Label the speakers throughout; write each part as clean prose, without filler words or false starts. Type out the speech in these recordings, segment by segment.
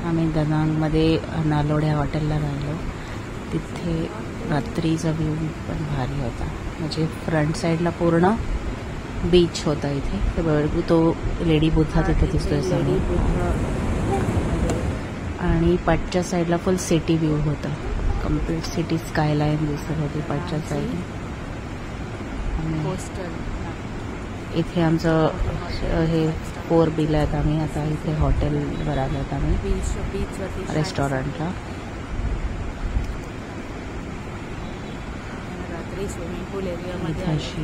Speaker 1: आम्ही दनांगमध्ये नालोड्या हॉटेलला राहिलो. तिथे रात्रीचा व्ह्यू पण भारी होता. म्हणजे फ्रंट साईडला पूर्ण बीच होता. इथे तो लेडी बुद्धा तिथे दिसतोय समोर. आणि पाठच्या साईडला फुल सिटी व्ह्यू होता. कम्प्लीट सिटी स्कायलाईन दिसत होती पाठच्या साईडला. इथे आमचं हे 4 बिल आहेत. आम्ही आता इथे हॉटेलवर आलोत आम्ही रेस्टॉरंटला. इथे अशी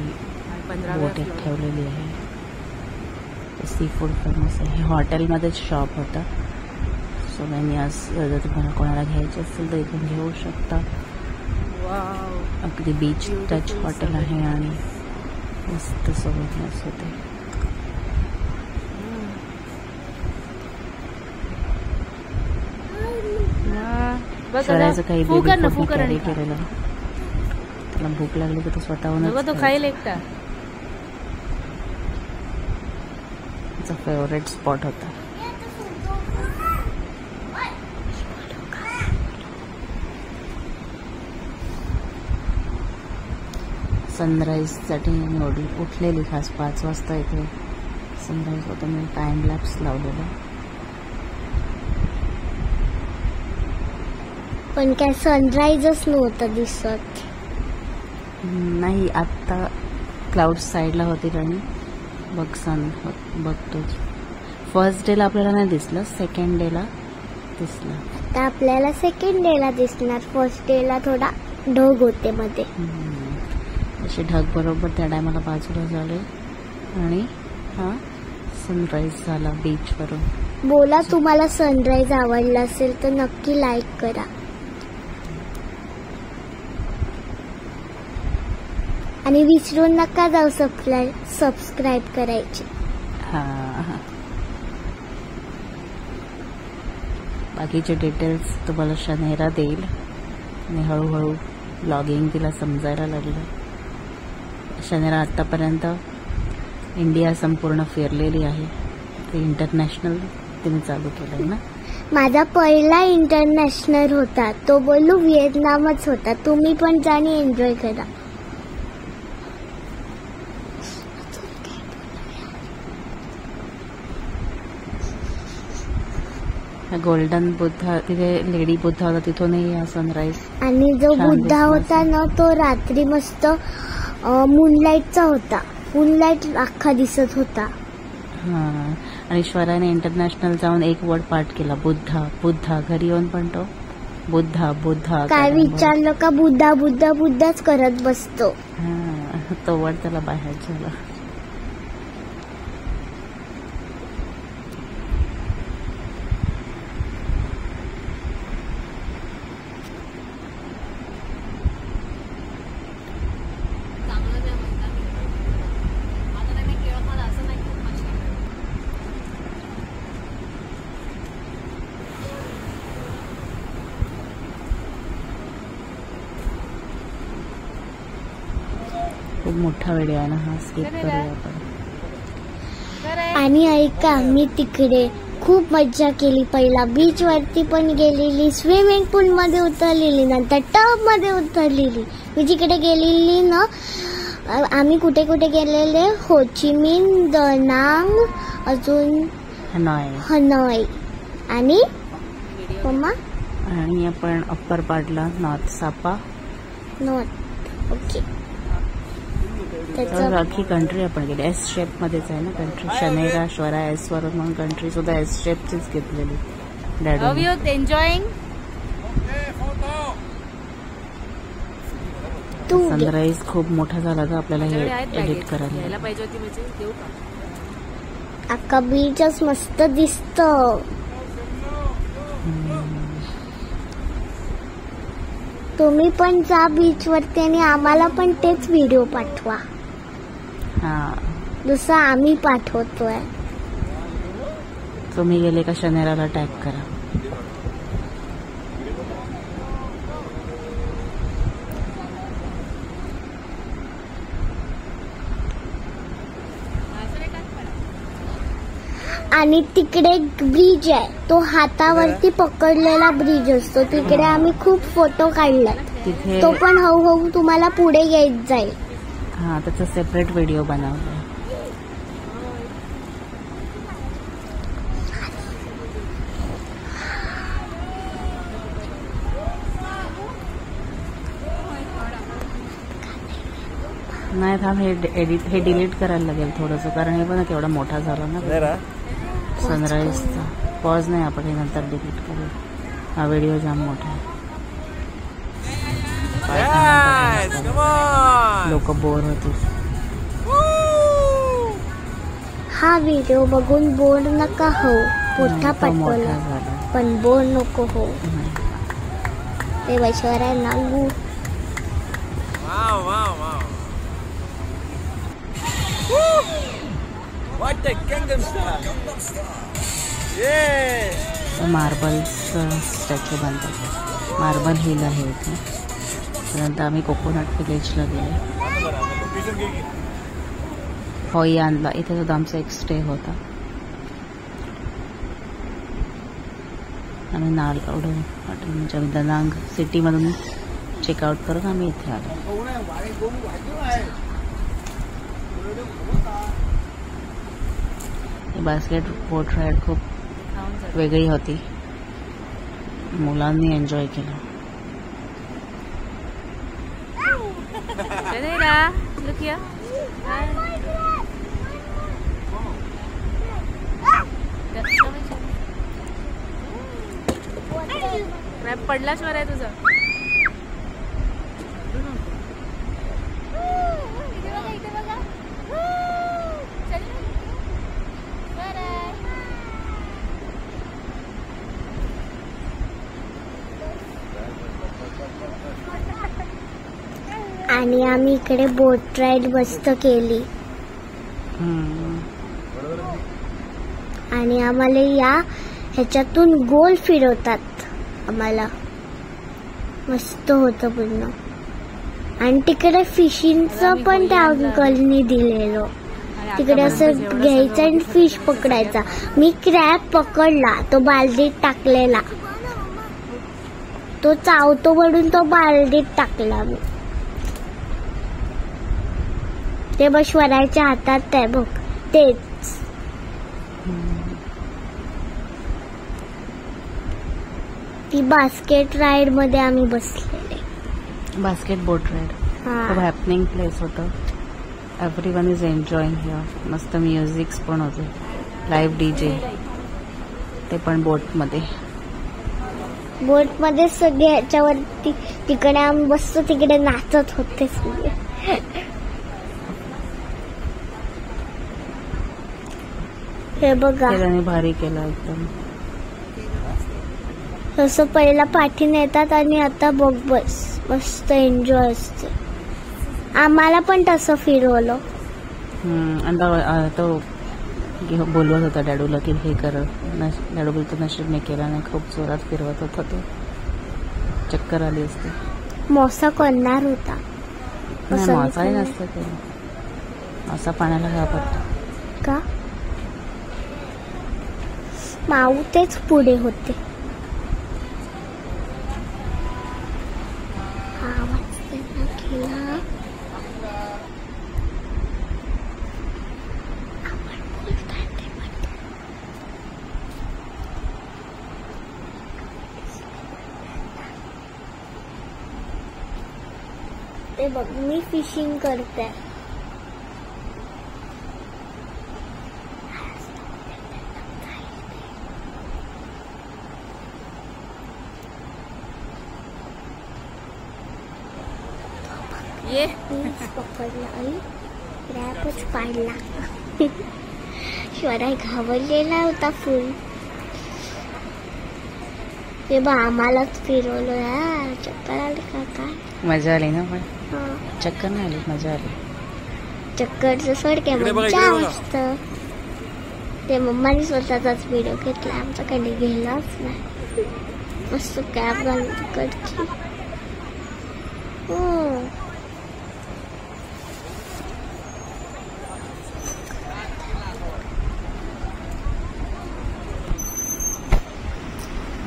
Speaker 1: बोट एक ठेवलेली आहे. सी फूड फेमस आहे. हॉटेलमध्येच शॉप होता. सो मी आज जर तुम्हाला कोणाला घ्यायचं असेल तर इथून घेऊ शकता. अगदी बीच टच हॉटेल आहे आणि मस्त सोबतच होते. करायचं काही बेबी कॅरी केलेलं. त्याला भूक लागली तर तो स्वतःहून खाईल एकटा. त्याचा फेवरेट स्पॉट होता. सनराईजसाठी मी उठलेली खास 5 वाजता. इथे सनराईज होतं. मी टाइम लॅप्स लावलेला.
Speaker 2: पण काय सनराईजच नव्हतं दिसत.
Speaker 1: नाही आत्ता क्लाउड साईडला होती आणि बघतोच. फर्स्ट डेला आपल्याला नाही दिसलं, सेकंड डेला दिसलं.
Speaker 2: तर आपल्याला सेकंड डेला दिसणार. फर्स्ट डेला थोडा ढग होते मध्ये.
Speaker 1: असे ढग बरोबर त्या टायमाला बाजूला झाले आणि हा सनराईज झाला बीचवरून.
Speaker 2: बोला तुम्हाला सनराईज आवडला असेल तर नक्की लाईक करा. आणि विसरून नका जाऊ सबस्क्राईब करायची.
Speaker 1: बाकीचे डिटेल्स तुम्हाला शनेरा देईल. आणि हळूहळू ब्लॉगिंग तिला समजायला लागलं. शनेरा आत्तापर्यंत इंडिया संपूर्ण फिरलेली आहे. ते इंटरनॅशनल तिने चालू केलं ना.
Speaker 2: माझा पहिला इंटरनॅशनल होता तो बोलू व्हिएतनामच होता. तुम्ही पण जाणी एन्जॉय करा.
Speaker 1: गोल्डन बुद्धा तिथे लेडी बुद्धा होता तिथूनही हा सनराईज.
Speaker 2: आणि जो बुद्धा होता ना तो रात्री मस्त मूनलाईटचा होता. मूनलाईट अख्खा दिसत होता.
Speaker 1: आणि श्वराने इंटरनॅशनल जाऊन एक वर्ड पाठ केला, बुद्धा बुद्धा. घरी येऊन पण तो बुद्धा बुद्धा
Speaker 2: काय विचारलं का बुद्धा बुद्धा बुद्धाच करत बसतो.
Speaker 1: तो वर्ड त्याला बाहेर झाला. खूप मोठा व्हिडिओ आहे ना हा. स्किप करूया आपण.
Speaker 2: आणि ऐका मी तिकडे खूप मज्जा केली. पहिला बीच वरती पण गेलेली, स्विमिंग पूल मध्ये उतरलेली, नंतर टब मध्ये उतरलेली. मी जिकडे गेलेली ना आम्ही कुठे कुठे गेलेले होचिमिन, दनांग, अजून हनॉय आणि मम्मा.
Speaker 1: आणि आपण अप्पर पाडला नॉर्थ सापा.
Speaker 2: North okay.
Speaker 1: बाकी कंट्री आपण गेली एस शेप मध्येच आहे ना कंट्री. शनेरा श्वरा एस वरून मग कंट्री सुद्धा एस शेपचीच घेतलेली. सनराईज खूप मोठा झाला का आपल्याला हे एडिट करायला पाहिजे होती.
Speaker 2: अख्खा बीचच मस्त दिसत. तुम्ही पण जा बीच वरती आणि आम्हाला पण तेच व्हिडिओ पाठवा. जसं आम्ही पाठवतोय.
Speaker 1: तुम्ही गेले का शनेराला टॅग करा.
Speaker 2: आणि तिकडे एक ब्रिज आहे, तो हातावरती पकडलेला ब्रिज असतो, तिकडे आम्ही खूप फोटो काढलात.
Speaker 1: तिथे
Speaker 2: तो पण हळूहळू तुम्हाला पुढे येत जाईल.
Speaker 1: हा, त्याचा सेपरेट व्हिडिओ बनवलाय. नाही थांब, हे डिलीट करायला लागेल थोडंसं, कारण हे पण केवढा मोठा झाला ना सनराईजचा. पॉज नाही, आपण हे नंतर डिलीट करू. हा व्हिडिओ जाम मोठा आहे, लोक बोर होतील.
Speaker 2: हा व्हिडिओ बघून बोर नका हो, मोठा पटवला पण बोर नको हो. ते वैश्वर्या नांगू.
Speaker 1: मार्बलचं स्टॅच्यू बांधतात. मार्बल हिल आहे इथे. त्यानंतर आम्ही कोकोनट विलेजला गेलो. होई आणला, इथे सुद्धा आमचा एक स्टे होता. आम्ही नालवडून हॉटेल म्हणजे दनांग सिटीमधून चेकआउट करून आम्ही इथे आलो. बास्केट बोट राईड खूप वेगळी होती, मुलांनी एन्जॉय केलं.
Speaker 3: पडलाच वर आहे तुझं.
Speaker 2: आणि आम्ही इकडे बोट राईड मस्त केली. आणि आम्हाला या ह्याच्यातून गोल फिरवतात आम्हाला, मस्त होतं पूर्ण. आणि तिकडे फिशिंगचं पण त्या अंकलनी दिलेलं. तिकडे असं घ्यायचं आणि फिश पकडायचा. मी क्रॅब पकडला, तो बालदीत टाकलेला, तो चावतो म्हणून तो बालदीत टाकला मी. ते वैश्वर्याच्या हातात आहे बघ, तेच. ती बास्केट राईड मध्ये आम्ही बसलेले.
Speaker 1: बास्केट बोट राईड खूप हॅपनिंग प्लेस होतं. Everyone is enjoying here. मस्त म्युझिक्स पण होते, लाईव्ह डीजे, ते पण बोटमध्ये.
Speaker 2: बोटमध्ये सगळे ह्याच्यावरती तिकडे आम्ही बसतो, तिकडे नाचत होते सगळे. हे बघा,
Speaker 1: त्याने भारी केलं एकदम.
Speaker 2: असं पहिला पाठी नेतात आणि आता बघ बस, मस्त एन्जॉय असते. आम्हाला पण तसं फिरवलं.
Speaker 1: आणि तो बोलवत होता डॅडूला की हे कर. डॅडू बोलतो नशीबने केला नाही, खूप जोरात फिरवत होता तो, चक्कर आली असते.
Speaker 2: मोसा करणार होता.
Speaker 1: मोसाही नसतं ते, मोसा पाण्याला घाबरतो
Speaker 2: का? माऊ तेच पुढे होते. ते बघ, मी फिशिंग करते.
Speaker 3: ये
Speaker 2: पकडला आणि क्रॅबच पाडला. शिवराय घाबरलेला होता फुल. ते बा आम्हालाच फिरवलं यार. चक्कर आली का काय?
Speaker 1: मजा आली ना, पण चक्कर नाही आली, मजा आली.
Speaker 2: चक्करचं सोड काय मजा मस्त. ते मम्माने स्वतःचाच व्हिडिओ घेतला, आमचा कधी गेलाच नाही. मस्त कॅब घालून तिकडची.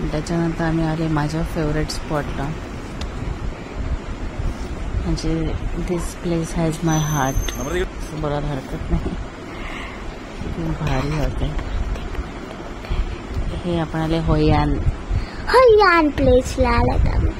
Speaker 1: त्याच्यानंतर आम्ही आले माझ्या फेवरेट स्पॉटला. म्हणजे दिस प्लेस हॅज माय हार्ट असं बोलायला हरकत नाही. खूप भारी होते. हे आपण आले होयान
Speaker 2: हयान प्लेसला आलात आम्ही.